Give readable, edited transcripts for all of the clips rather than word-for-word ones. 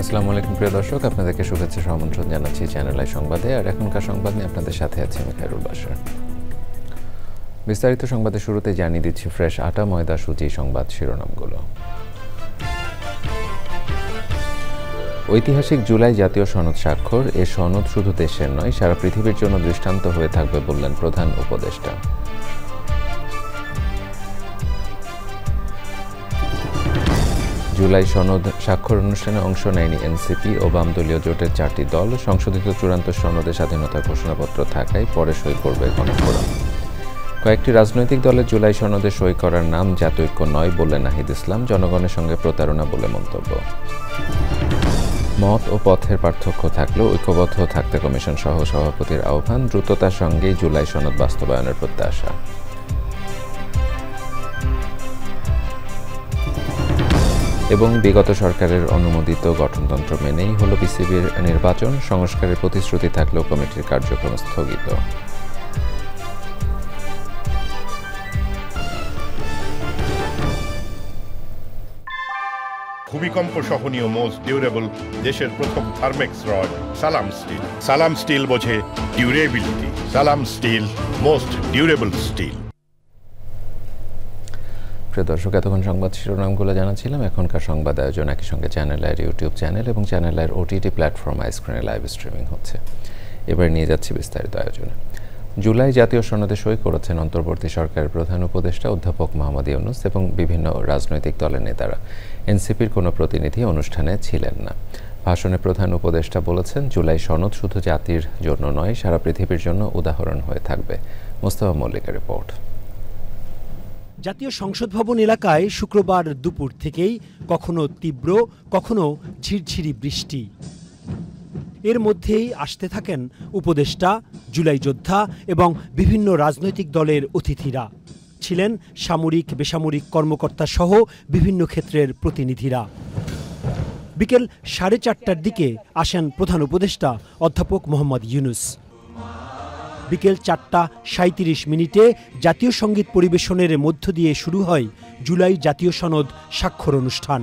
আসসালামু আলাইকুম প্রিয় দর্শক, আপনাদেরকে শুভেচ্ছা আমন্ত্রণ জানাচ্ছি চ্যানেল আই সংবাদে। আর এখনকার সংবাদ নিয়ে আপনাদের সাথে আছি আমি খায়রুল বাশার। বিস্তারিত সংবাদের শুরুতে জানিয়ে দিচ্ছি ফ্রেশ আটা ময়দা সুজি সংবাদ শিরোনামগুলো। ঐতিহাসিক জুলাই জাতীয় সনদ স্বাক্ষর। এ সনদ শুধু দেশের নয়, সারা পৃথিবীর জন্য দৃষ্টান্ত হয়ে থাকবে বললেন প্রধান উপদেষ্টা। জুলাই সনদ স্বাক্ষর অনুষ্ঠানে অংশ নেয়নি এনসিপি ও বামদলীয় জোটের 4টি দল। সংশোধিত চূড়ান্ত সনদে স্বাধীনতার ঘোষণাপত্র থাকায় পরে সই করবে গণফোরাম। কয়েকটি রাজনৈতিক দলের জুলাই সনদে সই করার নাম জাতীয়ৈক্য নয় বললেন নাহিদ ইসলাম। জনগণের সঙ্গে প্রতারণা বলে মন্তব্য। মত ও পথের পার্থক্য থাকলেও ঐক্যবদ্ধ থাকতে কমিশন সহ সভাপতির আহ্বান। দ্রুততার সঙ্গেই জুলাই সনদ বাস্তবায়নের প্রত্যাশা। এবং বিগত সরকারের অনুমোদিত গঠনতন্ত্র মেনেই হলো বিসিবির নির্বাচন। সংস্কারের প্রতিশ্রুতি থাকলেও কমিটির কার্যক্রম স্থগিত। ভূমিকম্প সহনীয় মোস্ট ডিউরেবল দেশের প্রথম থার্মেক্স রড সালাম স্টিল। সালাম স্টিল বোঝে ডিউরেবিলিটি। সালাম স্টিল, মোস্ট ডিউরেবল স্টিল। প্রিয় দর্শক, এতক্ষণ সংবাদ শিরোনামগুলো জানাচ্ছিলাম। এখনকার সংবাদ আয়োজন একই সঙ্গে চ্যানেল আইয়ের ইউটিউব চ্যানেল এবং চ্যানেল আইয়ের ওটিটি প্ল্যাটফর্ম আইস্ক্রিনে লাইভ স্ট্রিমিং হচ্ছে। এবার নিয়ে যাচ্ছি বিস্তারিত আয়োজনে। জুলাই জাতীয় সনদে সই করেছেন অন্তর্বর্তী সরকারের প্রধান উপদেষ্টা অধ্যাপক মোহাম্মদ ইউনূস এবং বিভিন্ন রাজনৈতিক দলের নেতারা। এনসিপির কোনো প্রতিনিধি অনুষ্ঠানে ছিলেন না। ভাষণে প্রধান উপদেষ্টা বলেছেন, জুলাই সনদ শুধু জাতির জন্য নয়, সারা পৃথিবীর জন্য উদাহরণ হয়ে থাকবে। মোস্তফা মল্লিকের রিপোর্ট। জাতীয় সংসদ ভবন এলাকায় শুক্রবার দুপুর থেকেই কখনো তীব্র, কখনো ঝিরঝিরি বৃষ্টি। এর মধ্যেই আসতে থাকেন উপদেষ্টা, জুলাই যোদ্ধা এবং বিভিন্ন রাজনৈতিক দলের অতিথিরা। ছিলেন সামরিক বেসামরিক কর্মকর্তা সহ বিভিন্ন ক্ষেত্রের প্রতিনিধিরা। বিকেল 4:30টার দিকে আসেন প্রধান উপদেষ্টা অধ্যাপক মোহাম্মদ ইউনূস। বিকেল 4:37 জাতীয় সঙ্গীত পরিবেশনের মধ্য দিয়ে শুরু হয় জুলাই জাতীয় সনদ স্বাক্ষর অনুষ্ঠান।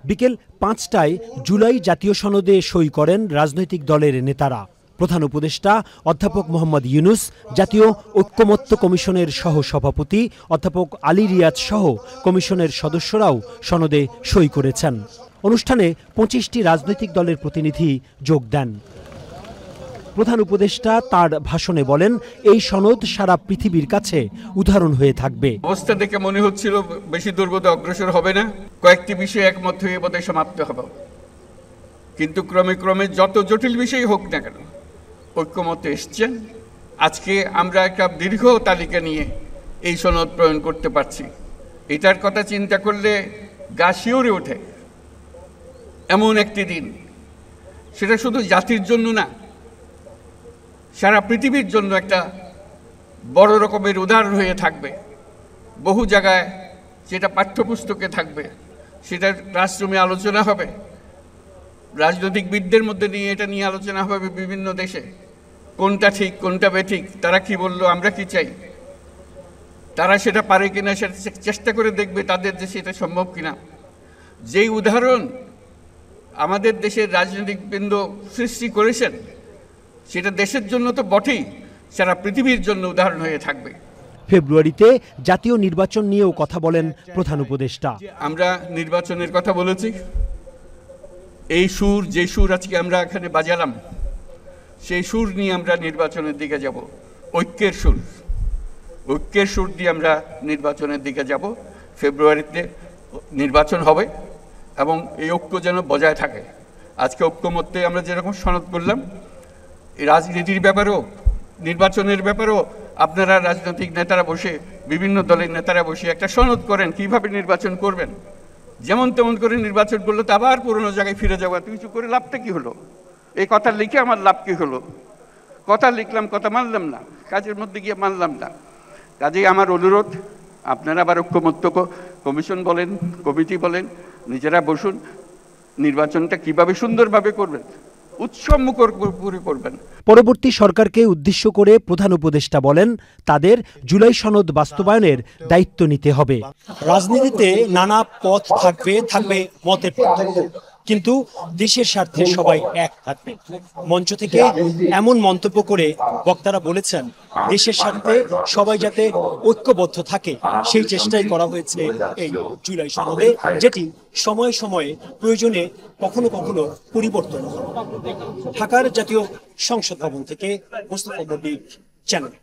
বিকেল 5টায় জুলাই জাতীয় সনদে সই করেন রাজনৈতিক দলের নেতারা। প্রধান উপদেষ্টা অধ্যাপক মোহাম্মদ ইউনূস, জাতীয় ঐক্যমত্য কমিশনের সহ সভাপতি অধ্যাপক আলী রিয়াজ সহ কমিশনের সদস্যরাও সনদে সই করেছেন। অনুষ্ঠানে 25টি রাজনৈতিক দলের প্রতিনিধি যোগ দেন। প্রধান উপদেষ্টা তার ভাষণে বলেন, এই সনদ সারা পৃথিবীর কাছে উদাহরণ হয়ে থাকবে। অবস্থা দেখে মনে হচ্ছিল বেশি দুর্গতি অগ্রসর হবে না, কয়েকটি বিষয় একমত হয়ে বোধহয় সমাপ্ত হবে। কিন্তু ক্রমে ক্রমে যত জটিল বিষয় হোক না কেন ঐক্যমতে এসছেন। আজকে আমরা একটা দীর্ঘ তালিকা নিয়ে এই সনদ প্রণয়ন করতে পারছি। এটার কথা চিন্তা করলে গা শিউরে ওঠে। এমন একটি দিন, সেটা শুধু জাতির জন্য না, সারা পৃথিবীর জন্য একটা বড় রকমের উদাহরণ হয়ে থাকবে। বহু জায়গায় যেটা পাঠ্যপুস্তকে থাকবে, সেটা ক্লাসরুমে আলোচনা হবে, রাজনৈতিকবিদদের মধ্যে নিয়ে এটা নিয়ে আলোচনা হবে বিভিন্ন দেশে। কোনটা ঠিক কোনটা বেঠিক, তারা কি বললো, আমরা কি চাই, তারা সেটা পারে কিনা সেটা চেষ্টা করে দেখবে তাদের দেশে এটা সম্ভব কিনা। যেই উদাহরণ আমাদের দেশের রাজনৈতিকবৃন্দ সৃষ্টি করেছেন, সেটা দেশের জন্য তো বটেই, সারা পৃথিবীর জন্য উদাহরণ হয়ে থাকবে। ফেব্রুয়ারিতে জাতীয় নির্বাচন নিয়েও কথা বলেন প্রধান উপদেষ্টা। আমরা নির্বাচনের কথা বলেছি। এই সুর, যে সুর আজকে আমরা এখানে বাজালাম, সেই সুর নিয়ে আমরা নির্বাচনের দিকে যাব। ঐক্যের সুর, ঐক্যের সুর দিয়ে আমরা নির্বাচনের দিকে যাব। ফেব্রুয়ারিতে নির্বাচন হবে এবং এই ঐক্য যেন বজায় থাকে। আজকে ঐক্যমত্যে আমরা যেরকম সনদ করলাম, রাজনীতির ব্যাপারেও নির্বাচনের ব্যাপারেও আপনারা রাজনৈতিক নেতারা বসে, বিভিন্ন দলের নেতারা বসে একটা সনদ করেন কিভাবে নির্বাচন করবেন। যেমন তেমন করে নির্বাচন করলে তো আবার পুরনো জায়গায় ফিরে যাবো। কিছু করে লাভটা কি হলো? এই কথা লিখে আমার লাভ কি হলো? কথা লিখলাম, কথা মানলাম না, কাজের মধ্যে গিয়ে মানলাম না। কাজেই আমার অনুরোধ, আপনারা আবার ঐক্যমত্য কমিশন বলেন, কমিটি বলেন, নিজেরা বসুন, নির্বাচনটা কিভাবে সুন্দরভাবে করবেন, উৎসবমুখর করবেন। পরবর্তী সরকারকে উদ্দেশ্য করে প্রধান উপদেষ্টা বলেন, তাদের জুলাই সনদ বাস্তবায়নের দায়িত্ব নিতে হবে। রাজনীতিতে নানা পথ থাকবে, থাকবে মতের পার্থক্য, কিন্তু দেশের স্বার্থে সবাই এক থাকবে। মঞ্চ থেকে এমন মন্তব্য করে বক্তারা বলেছেন, দেশের স্বার্থে সবাই যাতে ঐক্যবদ্ধ থাকে সেই চেষ্টাই করা হয়েছে এই জুলাই সনদে, যেটি সময়ে সময়ে প্রয়োজনে কখনো কখনো পরিবর্তন হয়। ঢাকার জাতীয় সংসদ ভবন থেকে মোস্তফা মবির, চ্যানেল।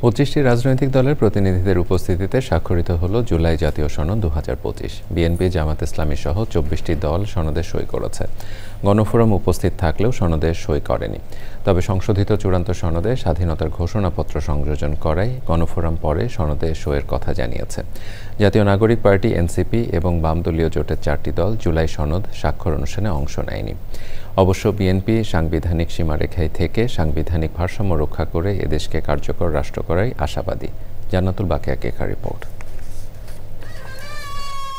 25টি রাজনৈতিক দলের প্রতিনিধিদের উপস্থিতিতে স্বাক্ষরিত হলো জুলাই জাতীয় সনদ 2025। বিএনপি, জামাত ইসলামী সহ 24টি দল সনদে সই করেছে। গণফোরাম উপস্থিত থাকলেও সনদে সই করেনি। তবে সংশোধিত চূড়ান্ত সনদে স্বাধীনতার ঘোষণাপত্র সংযোজন করায় গণফোরাম পরে সনদে সইয়ের কথা জানিয়েছে। জাতীয় নাগরিক পার্টি, এনসিপি এবং বামদলীয় জোটের 4টি দল জুলাই সনদ স্বাক্ষর অনুষ্ঠানে অংশ নেয়নি। অবশ্য বিএনপি সাংবিধানিক সীমারেখায় থেকে সাংবিধানিক ভারসাম্য রক্ষা করে এদেশকে কার্যকর রাষ্ট্র করাই আশাবাদী। জান্নাতুল বাকিয়া কেকার রিপোর্ট।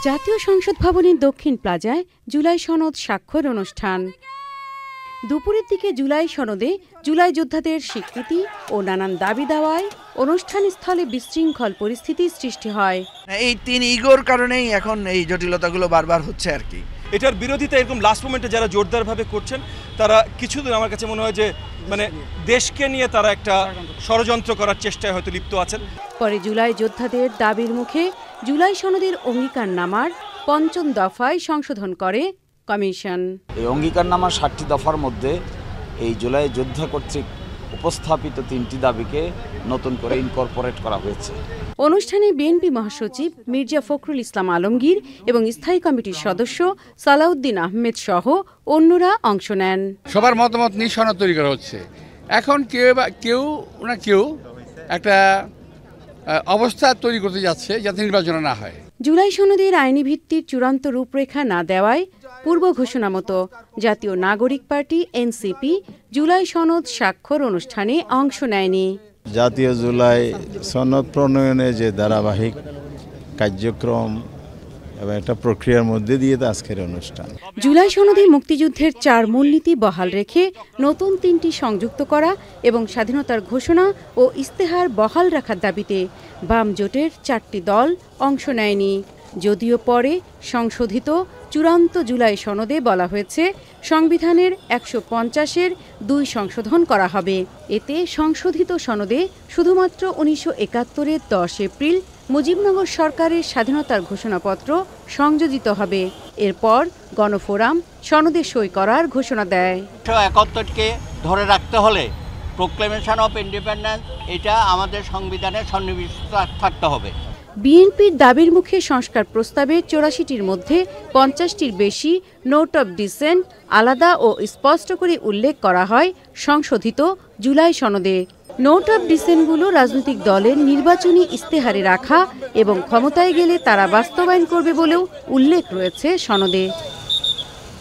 জাতীয় সংসদ ভবনের দক্ষিণ প্লাজায় জুলাই সনদ স্বাক্ষর অনুষ্ঠান। দুপুরের দিকে জুলাই সনদে জুলাই যোদ্ধাদের স্বীকৃতি ও নানান দাবি দেওয়ায় অনুষ্ঠানস্থলে বিশৃঙ্খল পরিস্থিতির সৃষ্টি হয়। এই 3 ইগোর কারণেই এখন এই জটিলতাগুলো বারবার হচ্ছে আর কি। এটার বিরোধিতা এরকম লাস্ট মোমেন্টে যারা জোরদারভাবে করছেন, তারা কিছুদিন আমার কাছে মনে হয় যে দেশকে নিয়ে তারা একটা ষড়যন্ত্র করার চেষ্টায় হয়তো লিপ্ত আছেন। পরে জুলাই যোদ্ধাদের দাবির মুখে জুলাই সনদের অঙ্গীকারনামার 5ম দফায় সংশোধন করে কমিশন। এই অঙ্গীকারনামার 7টি দফার মধ্যে এই জুলাই যোদ্ধা কর্তৃক উপস্থাপিত 3টি দাবিকে নতুন করে ইনকর্পোরেট করা হয়েছে। অনুষ্ঠানে বিএনপি মহাসচিব মির্জা ফখরুল ইসলাম আলমগীর এবং স্থায়ী কমিটির সদস্য সালাউদ্দিন আহমেদ সহ অন্যরা অংশ নেন। সবার মতামত নিয়ে সনদ তৈরি করা হচ্ছে। এখন কেউ একটা অবস্থা তৈরি করতে যাচ্ছে যাতে নির্বাচন না হয়। জুলাই সনদের আইনি ভিত্তির চূড়ান্ত রূপরেখা না দেওয়ায় পূর্ব ঘোষণা মতো জাতীয় নাগরিক পার্টি, এনসিপি জুলাই সনদ স্বাক্ষর অনুষ্ঠানে অংশ নেয়নি। জাতীয় জুলাই সনদ প্রণয়নে যে ধারাবাহিক কার্যক্রম এবং একটা প্রক্রিয়ার মধ্যে দিয়ে আজকের অনুষ্ঠান। জুলাই সনদে মুক্তিযুদ্ধের 4 মূলনীতি বহাল রেখে নতুন 3টি সংযুক্ত করা এবং স্বাধীনতার ঘোষণা ও ইস্তেহার বহাল রাখার দাবিতে বাম জোটের 4টি দল অংশ নেয়নি। যদিও পরে সংশোধিত চূড়ান্ত জুলাই সনদে বলা হয়েছে সংবিধানের 150-এর 2 সংশোধন করা হবে। এতে সংশোধিত সনদে শুধুমাত্র 1971-এর 10 এপ্রিল মুজিবনগর সরকারের স্বাধীনতার ঘোষণাপত্র সংযোজিত হবে। এরপর গণফোরাম সনদে সই করার ঘোষণা দেয়। 1971-কে ধরে রাখতে হলে প্রোক্লেমেশন অফ ইন্ডিপেন্ডেন্স এটা আমাদের সংবিধানে সন্নিবেশিত থাকতে হবে। বিএনপির দাবির মুখে সংস্কার প্রস্তাবের 84টির মধ্যে 50টির বেশি নোট অব ডিসেন্ট আলাদা ও স্পষ্ট করে উল্লেখ করা হয় সংশোধিত জুলাই সনদে। নোট অব ডিসেন্টগুলো রাজনৈতিক দলের নির্বাচনী ইস্তেহারে রাখা এবং ক্ষমতায় গেলে তারা বাস্তবায়ন করবে বলেও উল্লেখ রয়েছে সনদে।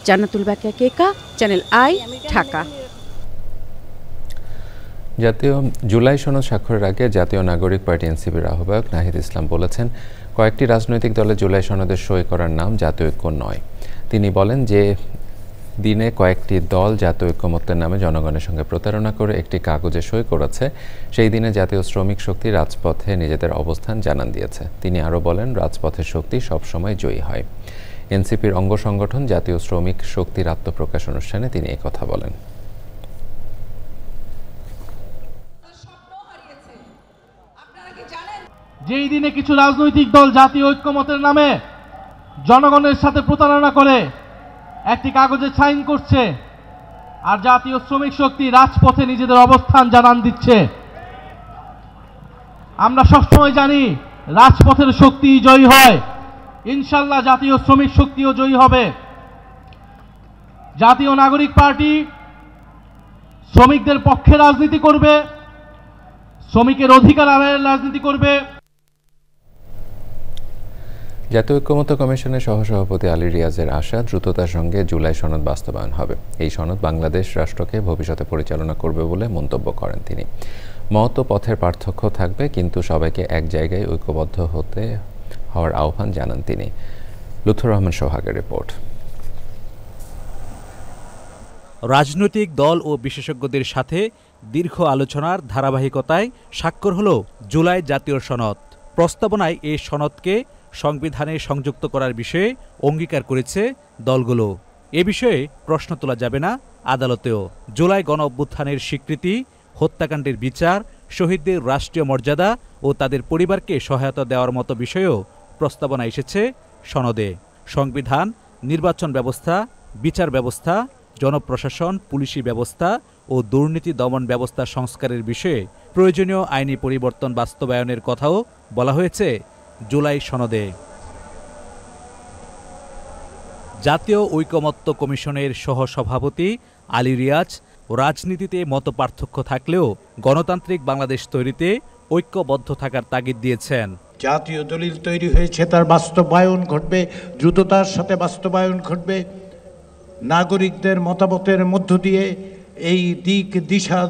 জান্নাতুল বাকিয়া কেকা, চ্যানেল আই, ঢাকা। জাতীয় জুলাই সনদ স্বাক্ষরের আগে জাতীয় নাগরিক পার্টি এনসিপির আহ্বায়ক নাহিদ ইসলাম বলেছেন, কয়েকটি রাজনৈতিক দলের জুলাই সনদে সই করার নাম জাতীয় ঐক্য নয়। তিনি বলেন যে দিনে কয়েকটি দল জাতীয় ঐক্যমত্যের নামে জনগণের সঙ্গে প্রতারণা করে একটি কাগজে সই করেছে, সেই দিনে জাতীয় শ্রমিক শক্তি রাজপথে নিজেদের অবস্থান জানান দিয়েছে। তিনি আরও বলেন, রাজপথের শক্তি সবসময় জয়ী হয়। এনসিপির অঙ্গ সংগঠন জাতীয় শ্রমিক শক্তির আত্মপ্রকাশ অনুষ্ঠানে তিনি এই কথা বলেন। যেই দিনে কিছু রাজনৈতিক দল জাতীয় ঐক্যমতের নামে জনগণের সাথে প্রতারণা করে একটি কাগজে সাইন করছে আর জাতীয় শ্রমিক শক্তি রাজপথে নিজেদের অবস্থান জানান দিচ্ছে, আমরা সবসময় জানি রাজপথের শক্তি জয়ী হয়। ইনশাল্লাহ জাতীয় শ্রমিক শক্তিও জয়ী হবে। জাতীয় নাগরিক পার্টি শ্রমিকদের পক্ষে রাজনীতি করবে, শ্রমিকের অধিকার আদায়ের রাজনীতি করবে। জাতীয় ঐক্যমত্য কমিশনের সহসভাপতি আলী রিয়াজের আশা, দ্রুততার সঙ্গে জুলাই সনদ বাস্তবায়ন হবে। এই সনদ বাংলাদেশ রাষ্ট্রকে ভবিষ্যতে পরিচালনা করবে বলে মন্তব্য করেন তিনি। মত ও পথের পার্থক্য থাকবে, কিন্তু সবাইকে এক জায়গায় ঐক্যবদ্ধ হওয়ার আহ্বান জানান তিনি। লুৎফর রহমান সোহাগের রিপোর্ট। রাজনৈতিক দল ও বিশেষজ্ঞদের সাথে দীর্ঘ আলোচনার ধারাবাহিকতায় স্বাক্ষর হল জুলাই জাতীয় সনদ। প্রস্তাবনায় এই সনদকে সংবিধানে সংযুক্ত করার বিষয়ে অঙ্গীকার করেছে দলগুলো। এ বিষয়ে প্রশ্ন তোলা যাবে না আদালতেও। জুলাই গণ অভ্যুত্থানের স্বীকৃতি, হত্যাকাণ্ডের বিচার, শহীদদের রাষ্ট্রীয় মর্যাদা ও তাদের পরিবারকে সহায়তা দেওয়ার মতো বিষয়েও প্রস্তাবনা এসেছে সনদে। সংবিধান, নির্বাচন ব্যবস্থা, বিচার ব্যবস্থা, জনপ্রশাসন, পুলিশি ব্যবস্থা ও দুর্নীতি দমন ব্যবস্থা সংস্কারের বিষয়ে প্রয়োজনীয় আইনি পরিবর্তন বাস্তবায়নের কথাও বলা হয়েছে জুলাই সনদে। জাতীয় ঐকমত্য কমিশনের সহসভাপতি আলী রিয়াজ রাজনীতিতে মতপার্থক্য থাকলেও গণতান্ত্রিক বাংলাদেশ তৈরিতে ঐক্যবদ্ধ থাকার তাগিদ দিয়েছেন। জাতীয় দলিল তৈরি হয়েছে, তার বাস্তবায়ন ঘটবে, দ্রুততার সাথে বাস্তবায়ন ঘটবে। নাগরিকদের মতামতের মধ্য দিয়ে এই দিক দিশা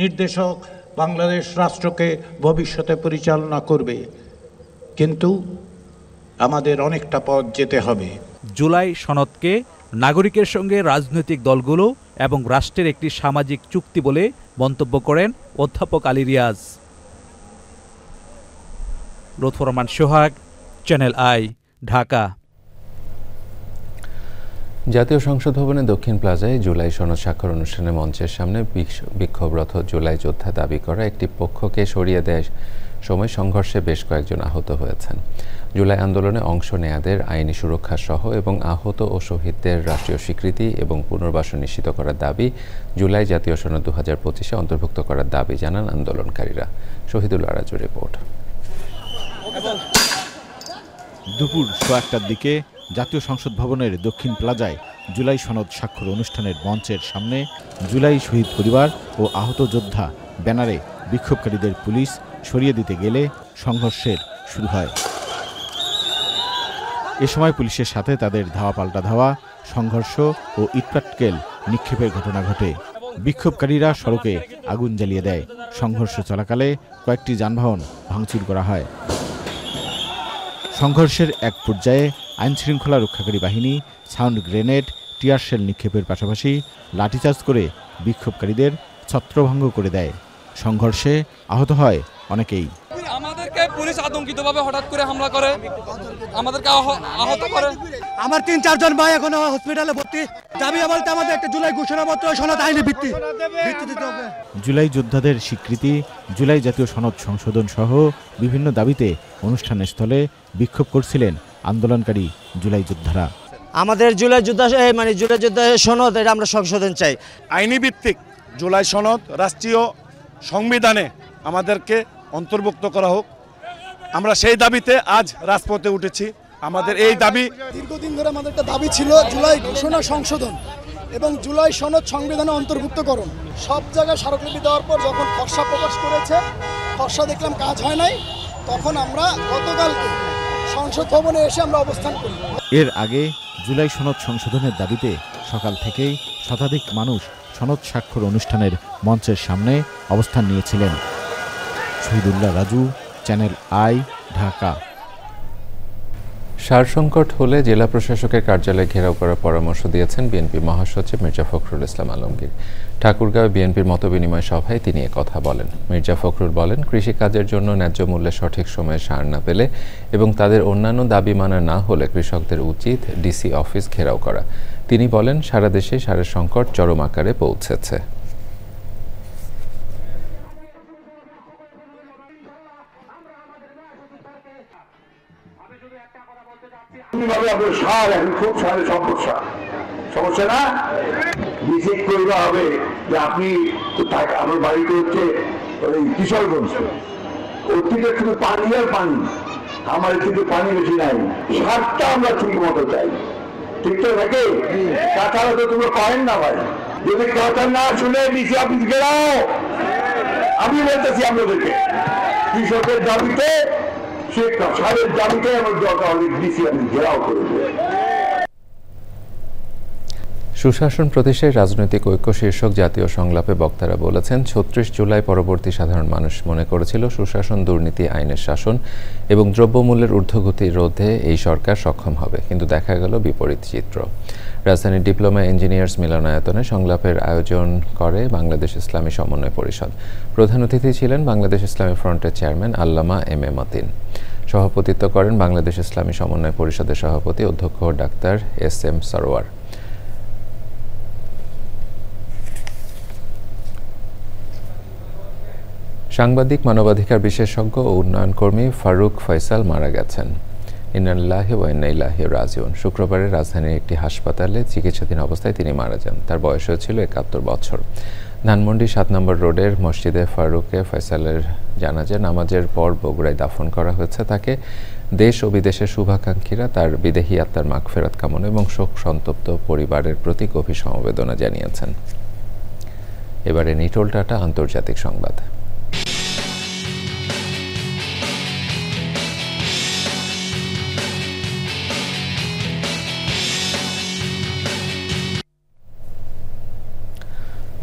নির্দেশক বাংলাদেশ রাষ্ট্রকে ভবিষ্যতে পরিচালনা করবে, কিন্তু আমাদের অনেকটা পথ যেতে হবে। জুলাই সনদকে নাগরিকের সঙ্গে রাজনৈতিক দলগুলো এবং রাষ্ট্রের একটি সামাজিক চুক্তি বলে মন্তব্য করেন অধ্যাপক আলী রিয়াজ। লুৎফর রহমান সোহাগ, চ্যানেল আই, ঢাকা। জাতীয় সংসদ ভবনে দক্ষিণ প্লাজায় জুলাই সনদ স্বাক্ষর অনুষ্ঠানে মঞ্চের সামনে বিক্ষোভরত জুলাই যোদ্ধা দাবি করা একটি পক্ষকে সরিয়ে দেওয়ার সময় সংঘর্ষে বেশ কয়েকজন আহত হয়েছেন। জুলাই আন্দোলনে অংশ নেয়াদের আইনি সুরক্ষা সহ এবং আহত ও শহীদদের রাষ্ট্রীয় স্বীকৃতি এবং পুনর্বাসন নিশ্চিত করার দাবি জুলাই জাতীয় সনদ 2025-এ অন্তর্ভুক্ত করার দাবি জানান আন্দোলনকারীরা। শহীদুল্লাহ রাজুর রিপোর্ট। দুপুর 1টার দিকে জাতীয় সংসদ ভবনের দক্ষিণ প্লাজায় জুলাই সনদ স্বাক্ষর অনুষ্ঠানের মঞ্চের সামনে জুলাই শহীদ পরিবার ও আহত যোদ্ধা ব্যানারে বিক্ষোভকারীদের পুলিশ সরিয়ে দিতে গেলে সংঘর্ষের শুরু হয়। এ সময় পুলিশের সাথে তাদের ধাওয়া পাল্টা ধাওয়া, সংঘর্ষ ও ইটপাটকেল নিক্ষেপের ঘটনা ঘটে। বিক্ষোভকারীরা সড়কে আগুন জ্বালিয়ে দেয়। সংঘর্ষ চলাকালে কয়েকটি যানবাহন ভাঙচুর করা হয়। সংঘর্ষের এক পর্যায়ে আইনশৃঙ্খলা রক্ষাকারী বাহিনী সাউন্ড গ্রেনেড, টিয়ার শেল নিক্ষেপের পাশাপাশি লাঠিচার্জ করে বিক্ষোভকারীদের ছত্রভঙ্গ করে দেয়। সংঘর্ষে আহত হয় অনেকেই। আমাদেরকে পুলিশ আতঙ্কিতভাবে হঠাৎ করে হামলা করে, আমাদেরকে আহত করে। আমার 3-4 জন ভাই এখন হসপিটালে ভর্তি। দাবি বলতে আমাদের একটা জুলাই ঘোষণাপত্র সনদ আইনি ভিত্তি দিতে হবে। জুলাই যোদ্ধাদের স্বীকৃতি, জুলাই জাতীয় সনদ সংশোধন সহ বিভিন্ন দাবিতে অনুষ্ঠানের স্থলে বিক্ষোভ করছিলেন আন্দোলনকারী জুলাই যোদ্ধারা। আমাদের জুলাই যোদ্ধা জুলাই যোদ্ধা সনদ এটা আমরা সংশোধন চাই। আইনি ভিত্তিক জুলাই সনদ রাষ্ট্রীয় সংবিধানে আমাদেরকে অন্তর্ভুক্ত করা হোক। আমরা সেই দাবিতে আজ রাজপথে উঠেছি। আমাদের এই দাবি দীর্ঘদিন ধরে আমাদের একটা দাবি ছিল জুলাই ঘোষণা সংশোধন এবং জুলাই সনদ সংবিধানে অন্তর্ভুক্তকরণ। সব জায়গায় স্মারকলিপি দেওয়ার পর যখন খসড়া প্রকাশ করেছে, খসড়া দেখলাম কাজ হয় নাই, তখন আমরা গতকালকে সংসদ ভবনে এসে আমরা অবস্থান করি। এর আগে জুলাই সনদ সংশোধনের দাবিতে সকাল থেকেই শতাধিক মানুষ সনদ স্বাক্ষর অনুষ্ঠানের মঞ্চের সামনে অবস্থান নিয়েছিলেন। Shahidullah Raju, Channel I, Dhaka. সার সংকট হলে জেলা প্রশাসকের কার্যালয় ঘেরাও করার পরামর্শ দিয়েছেন বিএনপি মহাসচিব মির্জা ফখরুল ইসলাম আলমগীর। ঠাকুরগাঁও বিএনপির মতবিনিময় সভায় তিনি কথা বলেন। মির্জা ফখরুল বলেন, কৃষিকাজের জন্য ন্যায্য মূল্যে সঠিক সময়ে সার না পেলে এবং তাদের অন্যান্য দাবি মানা না হলে কৃষকদের উচিত ডিসি অফিস ঘেরাও করা। তিনি বলেন, সারা দেশে সারের সংকট চরম আকারে পৌঁছেছে। সার এখন খুব সারের সমস্যা না, বিশেষ করতে হবে যে আপনি আমার বাড়িতে হচ্ছে কিশোরগঞ্জ, ওর থেকে শুধু পানি আর পানি, আমার কিন্তু পানি বেশি নাই, সারটা আমরা ঠিক মতো চাই। ঠিক তো থাকে, তাছাড়া তো তোমরা করেন না ভাই। যদি কথা না শুনে ডিসি অফিস গেলাও, আমি বলতেছি আপনাদেরকে কৃষকের দাবিতে সারের দাবিতে আমার দরকার হলে ডিসি অফিস ঘেরাও করে দেবে। সুশাসন প্রতিষ্ঠায় রাজনৈতিক ঐক্য শীর্ষক জাতীয় সংলাপে বক্তারা বলেছেন, 36 জুলাই পরবর্তী সাধারণ মানুষ মনে করেছিল সুশাসন, দুর্নীতি, আইনের শাসন এবং দ্রব্যমূল্যের ঊর্ধ্বগতি রোধে এই সরকার সক্ষম হবে, কিন্তু দেখা গেল বিপরীত চিত্র। রাজধানীর ডিপ্লোমা ইঞ্জিনিয়ার্স মিলনায়তনে সংলাপের আয়োজন করে বাংলাদেশ ইসলামী সমন্বয় পরিষদ। প্রধান অতিথি ছিলেন বাংলাদেশ ইসলামী ফ্রন্টের chairman Allama M A Matin. সভাপতিত্ব করেন বাংলাদেশ ইসলামী সমন্বয় পরিষদের সভাপতি অধ্যক্ষ ডাক্তার SM সরোয়ার। সাংবাদিক, মানবাধিকার বিশেষজ্ঞ ও উন্নয়ন কর্মী ফারুক ফয়সাল মারা গেছেন। ইন্না লিল্লাহি ওয়া ইন্না ইলাইহি রাজিউন। শুক্রবারে রাজধানীর একটি হাসপাতালে চিকিৎসাধীন অবস্থায় তিনি মারা যান। তার বয়স হয়েছিল ৭১ বছর। ধানমন্ডি ৭ নম্বর রোডের মসজিদে ফারুকে ফয়সালের জানাজা নামাজের পর বগুড়ায় দাফন করা হয়েছে। তাকে দেশ ও বিদেশের শুভাকাঙ্ক্ষীরা তার বিদেহী আত্মার মাগফিরাত কামনা এবং শোক সন্তপ্ত পরিবারের প্রতি গভীর সমবেদনা জানিয়েছেন। এবারে নিটোল টাটা আন্তর্জাতিক সংবাদ।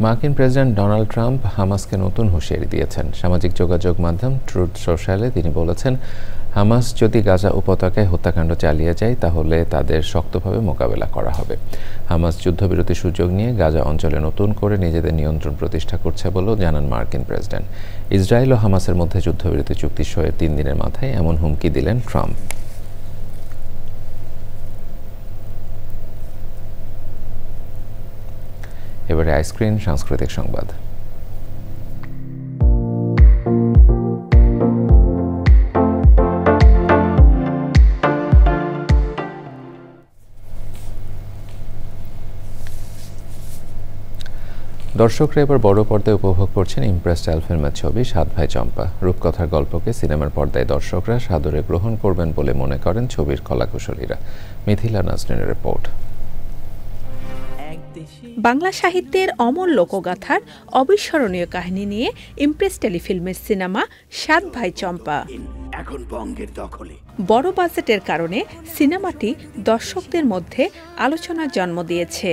মার্কিন প্রেসিডেন্ট ডোনাল্ড ট্রাম্প হামাসকে নতুন হুঁশিয়ারি দিয়েছেন। সামাজিক যোগাযোগ মাধ্যম ট্রুথ সোশ্যালে তিনি বলেছেন, হামাস যদি গাজা উপত্যকায় হত্যাকাণ্ড চালিয়ে যায় তাহলে তাদের শক্তভাবে মোকাবেলা করা হবে। হামাস যুদ্ধবিরতির সুযোগ নিয়ে গাজা অঞ্চলে নতুন করে নিজেদের নিয়ন্ত্রণ প্রতিষ্ঠা করছে বলেও জানান মার্কিন প্রেসিডেন্ট। ইসরায়েল ও হামাসের মধ্যে যুদ্ধবিরতি চুক্তি সইয়ের 3 দিনের মাথায় এমন হুমকি দিলেন ট্রাম্প। এবারে আইস্ক্রিন সাংস্কৃতিক সংবাদ। দর্শকরা এবার বড় পর্দায় উপভোগ করছেন ইমপ্রেস স্টাইল ফিল্মের ছবি 7 ভাই চম্পা। রূপকথার গল্পকে সিনেমার পর্দায় দর্শকরা সাদরে গ্রহণ করবেন বলে মনে করেন ছবির কলাকুশলীরা। মিথিলা নাজনীনের রিপোর্ট। বাংলা সাহিত্যের অমর লোকগাথার অবিস্মরণীয় কাহিনী নিয়ে ইমপ্রেস টেলিফিল্মের সিনেমা 7 ভাই চম্পা এখন বঙ্গের দখলে। বড় বাজেটের কারণে সিনেমাটি দর্শকদের মধ্যে আলোচনার জন্ম দিয়েছে।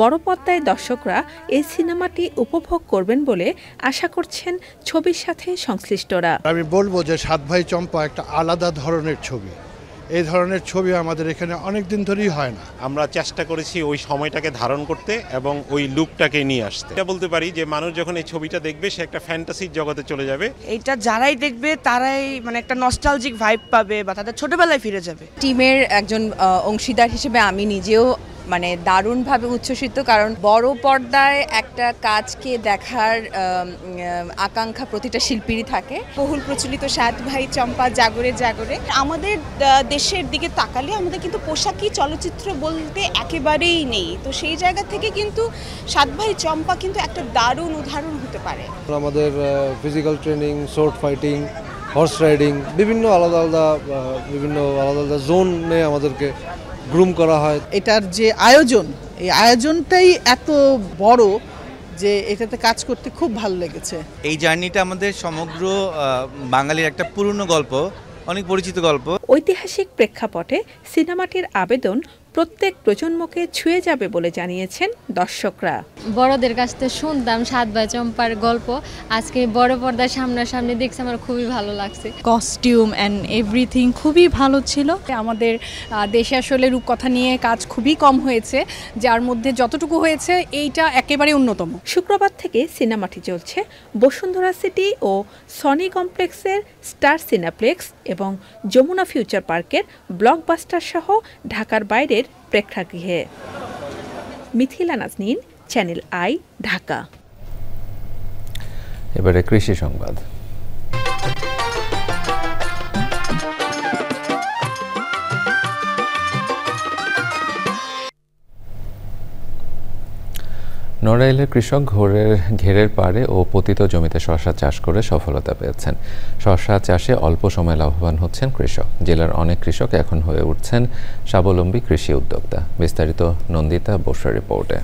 বড় পর্দায় দর্শকরা এই সিনেমাটি উপভোগ করবেন বলে আশা করছেন ছবির সাথে সংশ্লিষ্টরা। আমি বলবো যে 7 ভাই চম্পা একটা আলাদা ধরনের ছবি। এই ধরনের ছবি আমাদের এখানে অনেক দিন ধরেই হয় না। আমরা চেষ্টা করেছি ওই সময়টাকে ধারণ করতে এবং ওই লুকটাকে নিয়ে আসতে। এটা বলতে পারি যে মানুষ যখন এই ছবিটা দেখবে সে একটা ফ্যান্টাসির জগতে চলে যাবে। এইটা যারাই দেখবে তারাই মানে একটা নস্টালজিক ভাইব পাবে বা তাদের ছোটবেলায় ফিরে যাবে। টিমের একজন অংশীদার হিসেবে আমি নিজেও মানে দারুণভাবে উচ্ছ্বসিত, কারণ বড় পর্দায় একটা কাজকে দেখার আকাঙ্ক্ষা প্রতিটা শিল্পীরই থাকে। বহুল প্রচলিত 7 ভাই চম্পা, জাগরে জাগরে। আমাদের দেশের দিকে তাকালে আমাদের কিন্তু পোশাকি চলচ্চিত্র বলতে একেবারেই নেই। তো সেই জায়গা থেকে কিন্তু 7 ভাই চম্পা কিন্তু একটা দারুণ উদাহরণ হতে পারে। আমাদের physical training, short fighting, horse riding, বিভিন্ন আলাদা আলাদা জোনে আমাদেরকে গ্রুম করা হয়। এটার যে আয়োজন, এই আয়োজনটাই এত বড় যে এটাতে কাজ করতে খুব ভালো লেগেছে। এই জার্নিটা আমাদের সমগ্র বাঙালির একটা পুরনো গল্প, অনেক পরিচিত গল্প। ঐতিহাসিক প্রেক্ষাপটে সিনেমাটির আবেদন প্রত্যেক প্রজন্মকে ছুঁয়ে যাবে বলে জানিয়েছেন দর্শকরা। বড়দের কাছ থেকে শুনতাম 7 ভাই চম্পার গল্প, আজকে বড় পর্দায় সামনাসামনি দেখছি, আমার খুবই ভালো লাগছে। কস্টিউম অ্যান্ড এভরিথিং খুবই ভালো ছিল। আমাদের দেশে আসলে রূপকথা নিয়ে কাজ খুবই কম হয়েছে, যার মধ্যে যতটুকু হয়েছে এইটা একেবারে অন্যতম। শুক্রবার থেকে সিনেমাটি চলছে বসুন্ধরা সিটি ও সনি কমপ্লেক্সের স্টার সিনেপ্লেক্স এবং যমুনা ফিউচার পার্কের ব্লকবাস্টার সহ ঢাকার বাইরের প্রেক্ষাগৃহে। Mithila Nazneen, Channel I, Dhaka. এবারে কৃষি সংবাদ। নড়াইলের কৃষক ঘেরের পাড়ে ও পতিত জমিতে শসা চাষ করে সফলতা পেয়েছেন। শসা চাষে অল্প সময় লাভবান হচ্ছেন কৃষক। জেলার অনেক কৃষক এখন হয়ে উঠছেন স্বাবলম্বী কৃষি উদ্যোক্তা। বিস্তারিত নন্দিতা বসুর রিপোর্টে।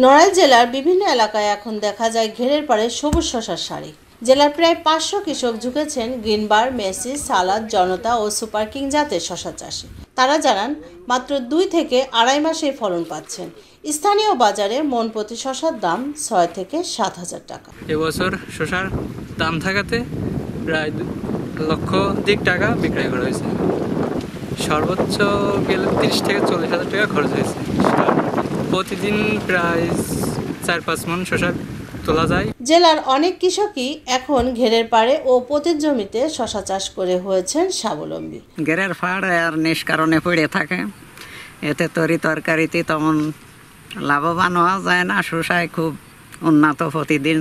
নড়াইল জেলার বিভিন্ন এলাকায় এখন দেখা যায় ঘেরের পাড়ে সবুজ শসার সারি। জেলার প্রায় 500 কৃষক ঝুঁকেছেন গ্রিনবার, মেসি, সালাদ, জনতা ও সুপার কিং জাতের শসা চাষে। তারা জানান মাত্র 2 থেকে আড়াই মাসে ফলন পাচ্ছেন। স্থানীয় বাজারে মন প্রতি শসার দাম 6 থেকে 7,000 টাকা। এবছর শসার দাম থাকাতে প্রায় 1 লক্ষ টাকা বিক্রয় করা হয়েছে। সর্বোচ্চ গেলে 30 থেকে 40,000 টাকা খরচ হয়েছে। প্রতিদিন প্রায় 4-5 মণ শসা তোলা যায়। জেলার অনেক কৃষকই এখন ঘেরের পাড়ে ও পতিত জমিতে শশা চাষ করে হয়েছেন স্বাবলম্বী। ঘেরের পাড়ে আর নিষ্কারণে পড়ে থাকে, এতে তরি তরকারিতে তেমন লাভবান হওয়া যায় না। শসায় খুব উন্নত, প্রতিদিন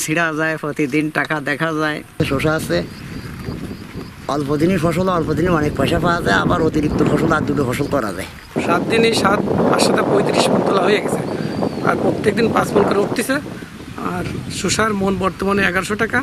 ছিঁড়া যায়, প্রতিদিন টাকা দেখা যায়। শসা আছে, অল্প দিনই ফসল, অল্প দিনে অনেক পয়সা পাওয়া যায়, আবার অতিরিক্ত ফসল আর দুটো ফসল করা যায়। 7 দিনে 7 আর 35 মণ তোলা হয়ে গেছে, আর প্রত্যেকদিন 5 মণ করে উঠতেছে। আর শসার মন বর্তমানে 1100 টাকা,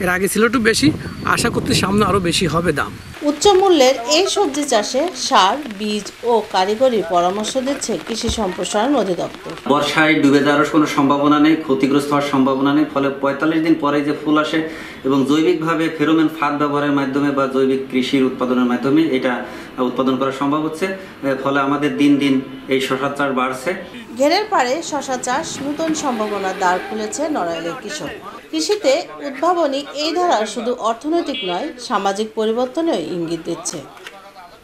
এর আগে ছিল একটু বেশি, আশা করতে সামনে আরও বেশি হবে দাম। উচ্চ মূল্যের এই সবজি চাষে সার, বীজ ও কারিগরি পরামর্শ দিচ্ছে কৃষি সম্প্রসারণ অধিদপ্তর। বর্ষায় ডুবে যাওয়ার কোনো সম্ভাবনা নেই, ক্ষতিগ্রস্ত হওয়ার সম্ভাবনা নেই। ফলে 45 দিন পরে যে ফুল আসে এবং জৈবিকভাবে ফেরোমেন ফাঁদ ব্যবহারের মাধ্যমে বা জৈবিক কৃষির উৎপাদনের মাধ্যমে এটা উৎপাদন করা সম্ভব হচ্ছে। ফলে আমাদের দিন দিন এই শসা চাষ বাড়ছে। ঘেরের পাড়ে শশা চাষ নতুন সম্ভাবনার দ্বার খুলেছে নড়াইলের কৃষক। কৃষিতে উদ্ভাবনী এই ধারা শুধু অর্থনৈতিক নয়, সামাজিক পরিবর্তনেও ইঙ্গিত দিচ্ছে।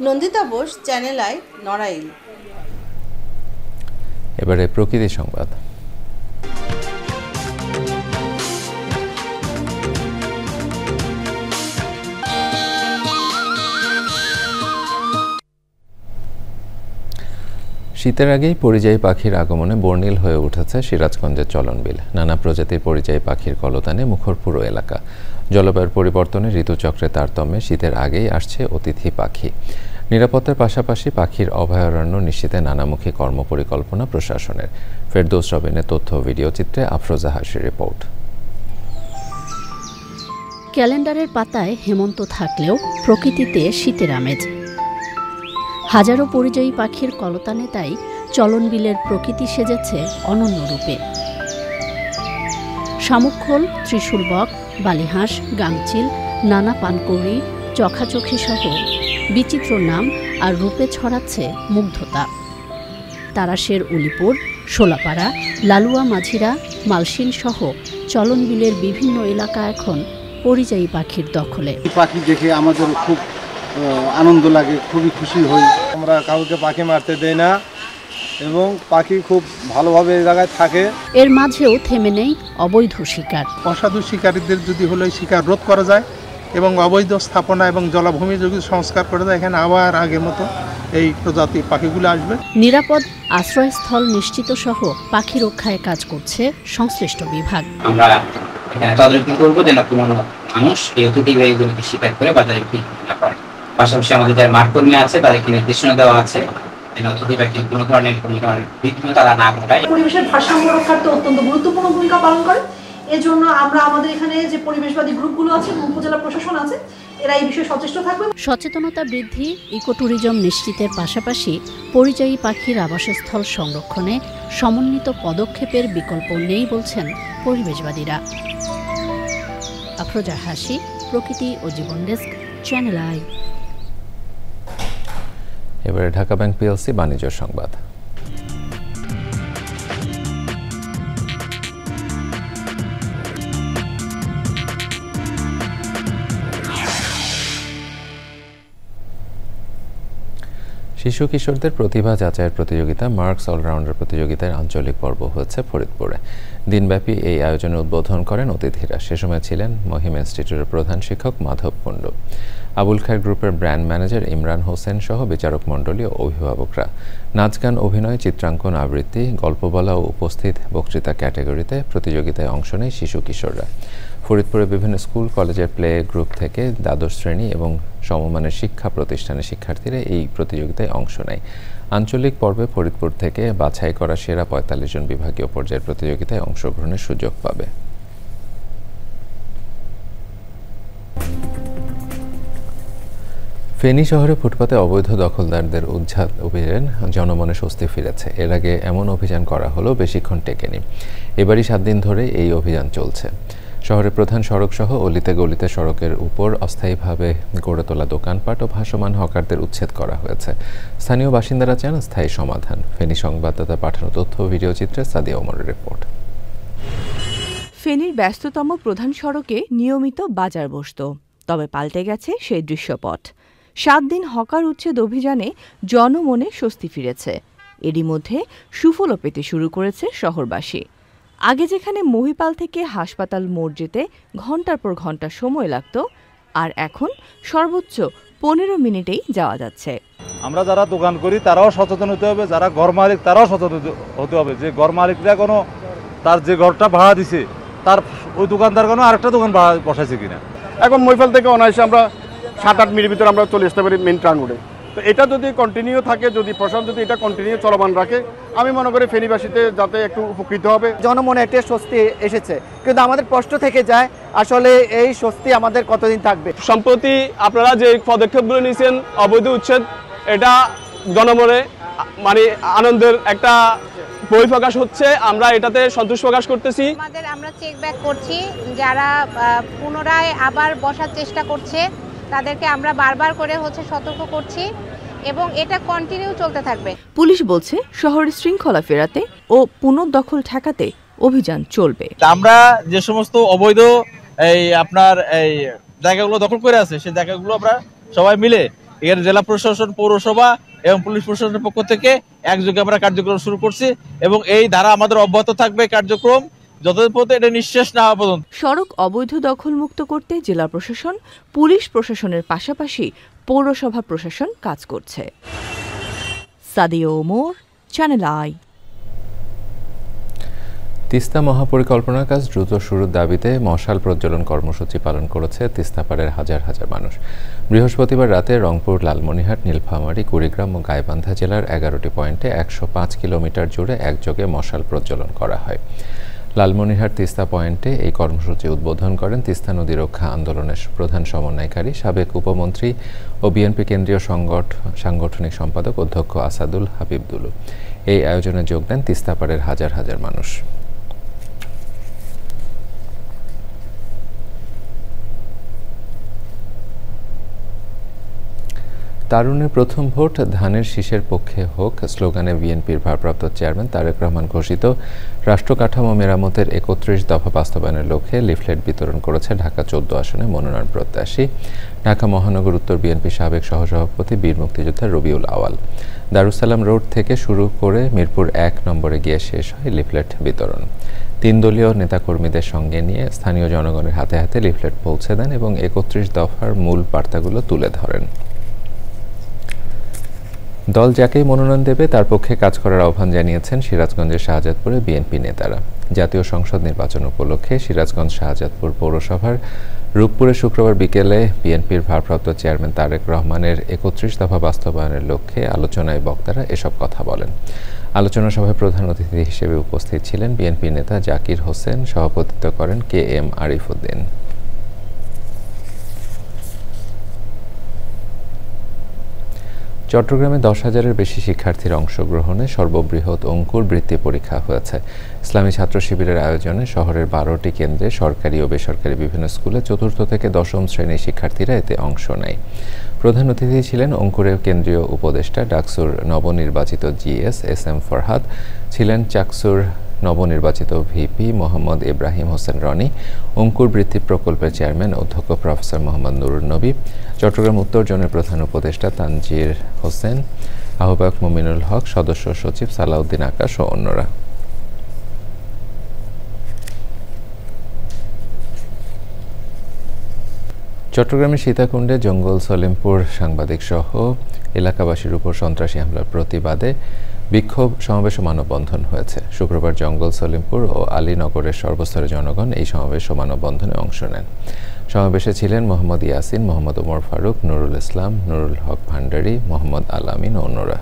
Nandita Bose, channel I, Narail. এবারে প্রকৃতি সংবাদ। শীতের আগেই পরিযায়ী পাখির আগমনে বর্ণিল হয়ে উঠেছে সিরাজগঞ্জের চলনবিল। নানা প্রজাতির পরিযায়ী পাখির কলতানে মুখর পুরো এলাকা। জলবায়ুর পরিবর্তনে ঋতুচক্রের তারতম্যে শীতের আগেই আসছে অতিথি পাখি। নিরাপত্তার পাশাপাশি পাখির অভয়ারণ্য নিশ্চিতে নানামুখী কর্মপরিকল্পনা প্রশাসনের। ফেরদৌস রবিনের তথ্য ভিডিও চিত্রে আফরোজা হাসির রিপোর্ট। ক্যালেন্ডারের পাতায় হেমন্ত থাকলেও প্রকৃতিতে শীতের আমেজ। হাজারো পরিযায়ী পাখির কলতানে তাই চলনবিলের প্রকৃতি সেজেছে অনন্য রূপে। শামুকখোল, ত্রিশূলবক, বালিহাঁস, গাংচিল, নানা পানকৌড়ি, চখাচখি সহ বিচিত্র নাম আর রূপে ছড়াচ্ছে মুগ্ধতা। তারাশের উলিপুর, শোলাপাড়া, লালুয়া মাঝিরা, মালসিন সহ চলনবিলের বিভিন্ন এলাকা এখন পরিযায়ী পাখির দখলে। পাখি দেখে আমাদের খুব আনন্দ লাগে, খুবই খুশি হই। আমরা কাউকে পাখি মারতে দেই না এবং পাখি খুব ভালোভাবে এই জায়গায় থাকে। এর মাঝেও থেমে নেই অবৈধ শিকার। অসাধু শিকারীদের যদি হলো শিকার রোধ করা যায় এবং অবৈধ স্থাপনা এবং জলাভূমি যদি সংস্কার করে দেয়, এখানে আবার আগের মতো এই প্রজাতি পাখিগুলো আসবে। নিরাপদ আশ্রয়স্থল নিশ্চিত সহ পাখি রক্ষায় কাজ করছে সংশ্লিষ্ট বিভাগ। আমরা তদারকি করবো যেন কোনো মানুষ এই অতিথিগুলোকে শিকার করে বাজারে বিক্রি না করে। পাশাপাশি আমাদের যারা মাঠ কর্মী আছে তাদেরকে নির্দেশনা দেওয়া আছে কোনো ধরনের বিঘ্ন তারা না ঘটায়। পরিবেশের ভারসাম্য রক্ষার্থে অত্যন্ত গুরুত্বপূর্ণ ভূমিকা পালন করে। এজন্য আমরা আমাদের এখানে যে পরিবেশবাদী গ্রুপগুলো আছে, উপজেলা প্রশাসন আছে, এরা এই বিষয়ে সচেষ্ট থাকবে। সচেতনতা বৃদ্ধি, ইকোট্যুরিজম নিশ্চিতের পাশাপাশি পরিযায়ী পাখির আবাসস্থল সংরক্ষণে সমন্বিত পদক্ষেপের বিকল্প নেই বলছেন পরিবেশবাদীরা। আফরোজা হাসি, প্রকৃতি ও জীবন ডেস্ক, চ্যানেল আই। এবারে ঢাকা ব্যাংক পিএলসি বাণিজ্য সংবাদ। শিশু কিশোরদের প্রতিভা যাচাইয়ের প্রতিযোগিতা মার্কস অলরাউন্ডার প্রতিযোগিতার আঞ্চলিক পর্ব হচ্ছে ফরিদপুরে। দিনব্যাপী এই আয়োজনে উদ্বোধন করেন অতিথিরা। সে সময় ছিলেন মহিম ইনস্টিটিউটের প্রধান শিক্ষক মাধব কুণ্ডু, আবুল খায়ের গ্রুপের ব্র্যান্ড ম্যানেজার ইমরান হোসেন সহ বিচারক মণ্ডলী ও অভিভাবকরা। নাচ, গান, অভিনয়, চিত্রাঙ্কন, আবৃত্তি, গল্প বলা ও উপস্থিত বক্তৃতা ক্যাটাগরিতে প্রতিযোগিতায় অংশ নেয় শিশু কিশোররা। ফরিদপুরে বিভিন্ন স্কুল কলেজের প্লে গ্রুপ থেকে দ্বাদশ শ্রেণী এবং সমমানের শিক্ষা প্রতিষ্ঠানের শিক্ষার্থীরা এই প্রতিযোগিতায় অংশ নেয়। আঞ্চলিক পর্বে ফরিদপুর থেকে বাছাই করা সেরা ৪৫ জন বিভাগীয় পর্যায়ের প্রতিযোগিতায় অংশগ্রহণের সুযোগ পাবে। ফেনী শহরে ফুটপাতে অবৈধ দখলদারদের উচ্ছেদ অভিযান জনমনে স্বস্তি ফিরেছে। এর আগে এমন অভিযান করা হলেও বেশিক্ষণ টেকেনি। এবারই 7 দিন ধরে এই অভিযান চলছে। শহরের প্রধান সড়ক সহ অলিতে গলিতে সড়কের উপর অস্থায়ীভাবে গড়ে তোলা দোকানপাট ও ভাসমান হকারদের উচ্ছেদ করা হয়েছে। স্থানীয় বাসিন্দারা চান স্থায়ী সমাধান। ফেনী সংবাদদাতা পাঠানো তথ্য ভিডিও চিত্রে সাদিয়া ওমরের রিপোর্ট। ফেনীর ব্যস্ততম প্রধান সড়কে নিয়মিত বাজার বসত, তবে পাল্টে গেছে সেই দৃশ্যপট। 7 দিন হকার উচ্ছেদ অভিযানে জনমনে স্বস্তি ফিরেছে। এরই মধ্যে সুফলও পেতে শুরু করেছে শহরবাসী। আগে যেখানে মহিপাল থেকে হাসপাতাল মোড় যেতে ঘন্টার পর ঘন্টা সময় লাগত, আর এখন সর্বোচ্চ 15 মিনিটেই যাওয়া যাচ্ছে। আমরা যারা দোকান করি তারাও সচেতন হতে হবে, যারা ঘর মালিক তারাও সচেতন হতে হবে যে ঘর মালিকরা কোনো তার যে ঘরটা ভাড়া দিছে তার ওই দোকানদার কোনো আরেকটা দোকান ভাড়া বসাইছে কিনা। এখন মহিপাল থেকে অনায়াসে আমরা 7-8 মিনিটের ভিতরে আমরা চলে আসতে পারি মেইন টাউন রোডে। তো এটা যদি কন্টিনিউ থাকে, যদি প্রশাসন যদি এটা কন্টিনিউ চলমান রাখে, আমি মনে করি ফেনীবাসীতে যাতে একটু উপকৃত হবে। জনমনে একটা স্বস্তি এসেছে, কিন্তু আমাদের প্রশ্ন থেকে যায় আসলে এই স্বস্তি আমাদের কতদিন থাকবে। সম্প্রতি আপনারা যে পদক্ষেপগুলো নিয়েছেন অবৈধ উচ্ছেদ, এটা জনমনে মানে আনন্দের একটা বহিঃপ্রকাশ হচ্ছে। আমরা এটাতে সন্তোষ প্রকাশ করতেছি। আমরা চেক ব্যাক করছি, যারা পুনরায় আবার বসার চেষ্টা করছে তাদেরকে আমরা বারবার করে সতর্ক করছি এবং এটা কন্টিনিউ চলতে থাকবে। পুলিশ বলছে শহরের শৃঙ্খলা ফেরাতে ও পুনর্দখল ঠেকাতে অভিযান চলবে। আমরা যে সমস্ত অবৈধ আপনার জায়গাগুলো দখল করে আছে সেই জায়গাগুলো আমরা সবাই মিলে এখানে জেলা প্রশাসন, পৌরসভা এবং পুলিশ প্রশাসনের পক্ষ থেকে একযোগে আমরা কার্যক্রম শুরু করছি এবং এই ধারা আমাদের অব্যাহত থাকবে কার্যক্রম যতদিন পর্যন্ত এটা নিঃশেষ না হওয়া পর্যন্ত। সড়ক অবৈধ দখল মুক্ত করতে জেলা প্রশাসন, পুলিশ প্রশাসনের পাশাপাশি পৌরসভা প্রশাসন কাজ করছে। Sadia Omar, Channel I. তিস্তা মহাপরিকল্পনার কাজ দ্রুত শুরুর দাবিতে মশাল প্রজ্বলন কর্মসূচি পালন করেছে তিস্তাপাড়ের হাজার হাজার মানুষ। বৃহস্পতিবার রাতে রংপুর, লালমনিরহাট, নীলফামারী, কুড়িগ্রাম ও গাইবান্ধা জেলার 11টি পয়েন্টে 105 কিলোমিটার জুড়ে একযোগে মশাল প্রজ্বলন করা হয়। লালমনিরহাট তিস্তা পয়েন্টে এই কর্মসূচি উদ্বোধন করেন তিস্তা নদী রক্ষা আন্দোলনের প্রধান সমন্বয়কারী, সাবেক উপমন্ত্রী ও বিএনপি কেন্দ্রীয় সাংগঠনিক সম্পাদক অধ্যক্ষ আসাদুল হাবিব দুলু। এই আয়োজনে যোগ দেন তিস্তাপাড়ের হাজার হাজার মানুষ। তারুণের প্রথম ভোট ধানের শীষের পক্ষে হোক স্লোগানে বিএনপির ভারপ্রাপ্ত চেয়ারম্যান তারেক রহমান ঘোষিত রাষ্ট্র কাঠামো মেরামতের 31 দফা বাস্তবায়নের লক্ষ্যে লিফলেট বিতরণ করেছে ঢাকা 14 আসনে মনোনয়ন প্রত্যাশী ঢাকা মহানগর উত্তর বিএনপি সাবেক সহসভাপতি বীর মুক্তিযোদ্ধা রবিউল আওয়াল। দারুসালাম রোড থেকে শুরু করে মিরপুর 1 নম্বরে গিয়ে শেষ হয় লিফলেট বিতরণ। 3 দলীয় নেতাকর্মীদের সঙ্গে নিয়ে স্থানীয় জনগণের হাতে হাতে লিফলেট পৌঁছে দেন এবং 31 দফার মূল বার্তাগুলো তুলে ধরেন। দল যাকেই মনোনয়ন দেবে তার পক্ষে কাজ করার আহ্বান জানিয়েছেন সিরাজগঞ্জের শাহজাদপুরে বিএনপি নেতারা। জাতীয় সংসদ নির্বাচন উপলক্ষে সিরাজগঞ্জ শাহজাদপুর পৌরসভার রূপপুরে শুক্রবার বিকেলে বিএনপির ভারপ্রাপ্ত চেয়ারম্যান তারেক রহমানের 31 দফা বাস্তবায়নের লক্ষ্যে আলোচনায় বক্তারা এসব কথা বলেন। আলোচনা সভায় প্রধান অতিথি হিসেবে উপস্থিত ছিলেন বিএনপি নেতা জাকির হোসেন, সভাপতিত্ব করেন KM আরিফ উদ্দিন। চট্টগ্রামে 10,000-এর বেশি শিক্ষার্থীর অংশগ্রহণে সর্ববৃহৎ অঙ্কুর বৃত্তি পরীক্ষা হয়েছে। ইসলামী ছাত্র শিবিরের আয়োজনে শহরের 12টি কেন্দ্রে সরকারি ও বেসরকারি বিভিন্ন স্কুলে 4র্থ থেকে 10ম শ্রেণীর শিক্ষার্থীরা এতে অংশ নেয়। প্রধান অতিথি ছিলেন অঙ্কুরের কেন্দ্রীয় উপদেষ্টা ডাকসুর নবনির্বাচিত GS SM ফরহাদ, ছিলেন চাকসুর নবনির্বাচিত VP মোহাম্মদ ইব্রাহিম হোসেন রনি, অঙ্কুর বৃত্তি প্রকল্পের চেয়ারম্যান অধ্যক্ষ প্রফেসর মোহাম্মদ নুরুন নবী, চট্টগ্রাম উত্তর জোনের প্রধান উপদেষ্টা তানজির হোসেন, আহ্বায়ক মুমিনুল হক, সদস্য সচিব সালাউদ্দিন আকাশ ও অন্যরা। চট্টগ্রামের সীতাকুণ্ডে জঙ্গল সলিমপুর সাংবাদিক সহ এলাকাবাসীর উপর সন্ত্রাসী হামলার প্রতিবাদে বিক্ষোভ সমাবেশ ও মানববন্ধন হয়েছে। শুক্রবার জঙ্গল সলিমপুর ও আলীনগরের সর্বস্তরের জনগণ এই সমাবেশ ও মানববন্ধনে অংশ নেন। সমাবেশে ছিলেন মোহাম্মদ ইয়াসিন, মোহাম্মদ ওমর ফারুক, নুরুল ইসলাম, নুরুল হক ভান্ডারী, মোহাম্মদ আলামিন ও অন্যরা।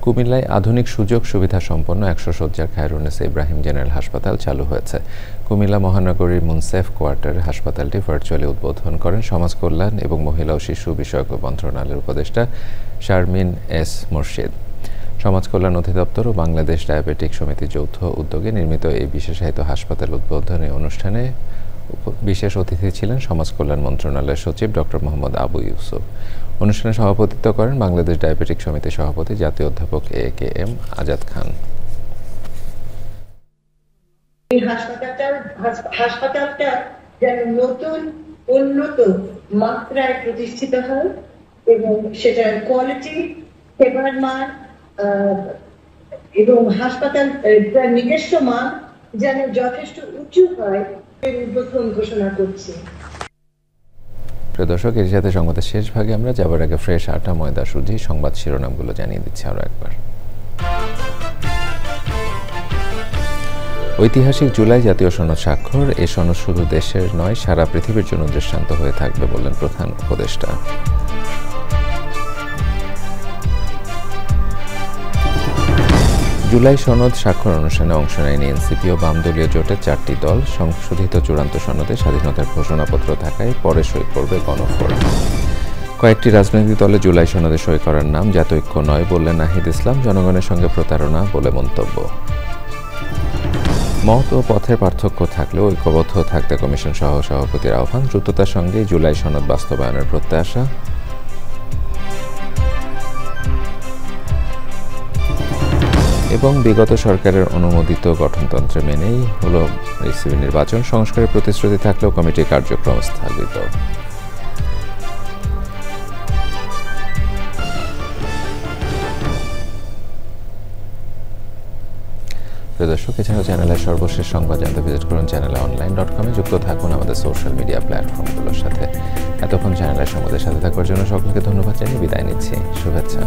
কুমিল্লায় আধুনিক সুযোগ সুবিধা সম্পন্ন 100 শয্যার খায়রুন্নেসা ইব্রাহিম জেনারেল হাসপাতাল চালু হয়েছে। কুমিল্লা মহানগরীর মুনসেফ কোয়ার্টারে হাসপাতালটি ভার্চুয়ালি উদ্বোধন করেন সমাজ কল্যাণ এবং মহিলা ও শিশু বিষয়ক মন্ত্রণালয়ের উপদেষ্টা শারমিন এস মুর্শিদ। সমাজ কল্যাণ অধিদপ্তর ও বাংলাদেশ ডায়াবেটিক সমিতি যৌথ উদ্যোগে নির্মিত এই বিশেষায়িত হাসপাতাল উদ্বোধনী অনুষ্ঠানে বিশেষ অতিথি ছিলেন সমাজ কল্যাণ মন্ত্রণালয়ের সচিব ডক্টর মোহাম্মদ আবু ইউসুফ। অনুষ্ঠানে সভাপতিত্ব করেন বাংলাদেশ ডায়াবেটিক সমিতির সভাপতি জাতীয় অধ্যাপক AKM আজাদ খান। এই হাসপাতালটা যেন নতুন উন্নত মাত্রায় প্রতিষ্ঠিত হয় এবং সেটার কোয়ালিটি সেবার মান এবং হাসপাতাল নিজস্ব মান যেন যথেষ্ট উঁচু হয় এর উদ্বোধন ঘোষণা করছি। প্রিয় দর্শক, এর সাথে সংবাদের শেষ ভাগে আমরা যাবার আগে ফ্রেশ আটা, ময়দা, সুজি সংবাদ শিরোনামগুলো জানিয়ে দিচ্ছি আরও একবার। ঐতিহাসিক জুলাই জাতীয় সনদ স্বাক্ষর। এ সনদ শুধু দেশের নয়, সারা পৃথিবীর জন্য দৃষ্টান্ত হয়ে থাকবে বললেন প্রধান উপদেষ্টা। জুলাই সনদ স্বাক্ষর অনুষ্ঠানে অংশ নেয়নি এনসিপি ও বামদলীয় জোটের 4টি দল। সংশোধিত চূড়ান্ত সনদে স্বাধীনতার ঘোষণাপত্র থাকায় পরে সই করবে গণফোরাম। কয়েকটি রাজনৈতিক দলে জুলাই সনদে সই করার নাম জাতৈক্য নয় বললেন নাহিদ ইসলাম। জনগণের সঙ্গে প্রতারণা বলে মন্তব্য। মত ও পথের পার্থক্য থাকলেও ঐক্যবদ্ধ থাকতে কমিশন সহ সভাপতির আহ্বান। দ্রুততার সঙ্গে জুলাই সনদ বাস্তবায়নের প্রত্যাশা। এবং বিগত সরকারের অনুমোদিত গঠনতন্ত্রে মেনেই হলো রিসিভি নির্বাচন। সংস্কারের প্রতিশ্রুতি থাকলেও কমিটির কার্যক্রম স্থগিত। প্রিয় দর্শক, এছাড়াও চ্যানেলের সর্বশেষ সংবাদ জানতে ভিজিট করুন channelonline.com-এ। যুক্ত থাকুন আমাদের সোশ্যাল মিডিয়া প্ল্যাটফর্মগুলোর সাথে। এতক্ষণ চ্যানেলের সংবাদের সাথে থাকার জন্য সকলকে ধন্যবাদ জানিয়ে বিদায় নিচ্ছি। শুভেচ্ছা।